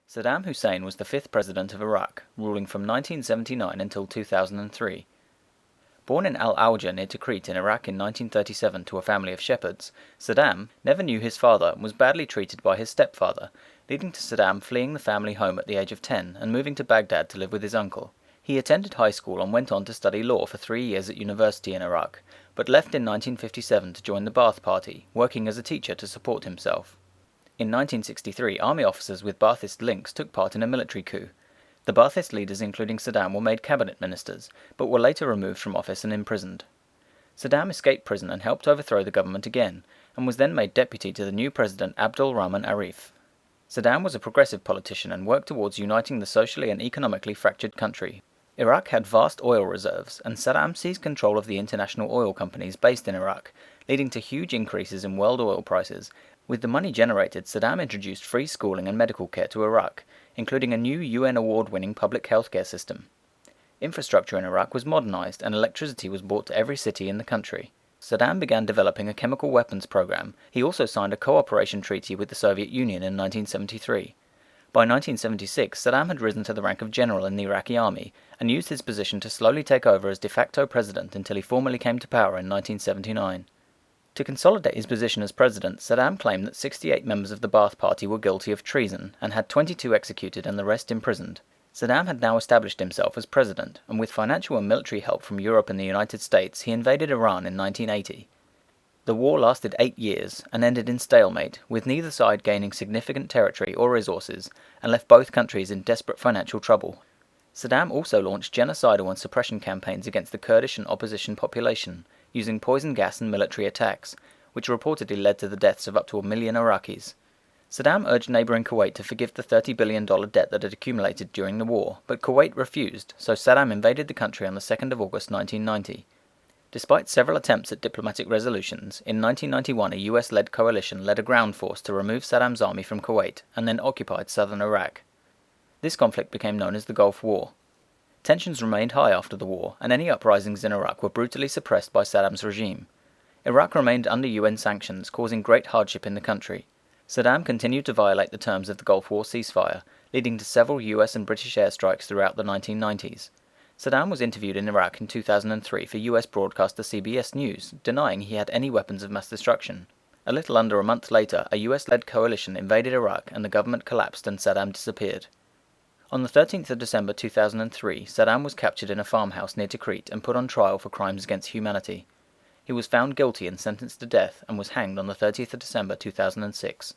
Saddam Hussein was the fifth president of Iraq, ruling from 1979 until 2003. Born in Al-Auja near Tikrit in Iraq in 1937 to a family of shepherds, Saddam never knew his father and was badly treated by his stepfather, leading to Saddam fleeing the family home at the age of 10 and moving to Baghdad to live with his uncle. He attended high school and went on to study law for 3 years at university in Iraq, but left in 1957 to join the Ba'ath Party, working as a teacher to support himself. In 1963, army officers with Ba'athist links took part in a military coup. The Ba'athist leaders, including Saddam, were made cabinet ministers, but were later removed from office and imprisoned. Saddam escaped prison and helped overthrow the government again, and was then made deputy to the new president Abdul Rahman Arif. Saddam was a progressive politician and worked towards uniting the socially and economically fractured country. Iraq had vast oil reserves, and Saddam seized control of the international oil companies based in Iraq, leading to huge increases in world oil prices. With the money generated, Saddam introduced free schooling and medical care to Iraq, including a new UN award-winning public healthcare system. Infrastructure in Iraq was modernized and electricity was brought to every city in the country. Saddam began developing a chemical weapons program. He also signed a cooperation treaty with the Soviet Union in 1973. By 1976, Saddam had risen to the rank of general in the Iraqi army and used his position to slowly take over as de facto president until he formally came to power in 1979. To consolidate his position as president, Saddam claimed that 68 members of the Ba'ath Party were guilty of treason and had 22 executed and the rest imprisoned. Saddam had now established himself as president, and with financial and military help from Europe and the United States, he invaded Iran in 1980. The war lasted 8 years and ended in stalemate, with neither side gaining significant territory or resources, and left both countries in desperate financial trouble. Saddam also launched genocidal and suppression campaigns against the Kurdish and opposition population, using poison gas and military attacks, which reportedly led to the deaths of up to 1 million Iraqis. Saddam urged neighbouring Kuwait to forgive the $30 billion debt that had accumulated during the war, but Kuwait refused, so Saddam invaded the country on the 2nd of August 1990. Despite several attempts at diplomatic resolutions, in 1991 a US-led coalition led a ground force to remove Saddam's army from Kuwait and then occupied southern Iraq. This conflict became known as the Gulf War. Tensions remained high after the war, and any uprisings in Iraq were brutally suppressed by Saddam's regime. Iraq remained under UN sanctions, causing great hardship in the country. Saddam continued to violate the terms of the Gulf War ceasefire, leading to several US and British airstrikes throughout the 1990s. Saddam was interviewed in Iraq in 2003 for US broadcaster CBS News, denying he had any weapons of mass destruction. A little under a month later, a US-led coalition invaded Iraq and the government collapsed and Saddam disappeared. On the 13th of December 2003, Saddam was captured in a farmhouse near Tikrit and put on trial for crimes against humanity. He was found guilty and sentenced to death and was hanged on the 30th of December 2006.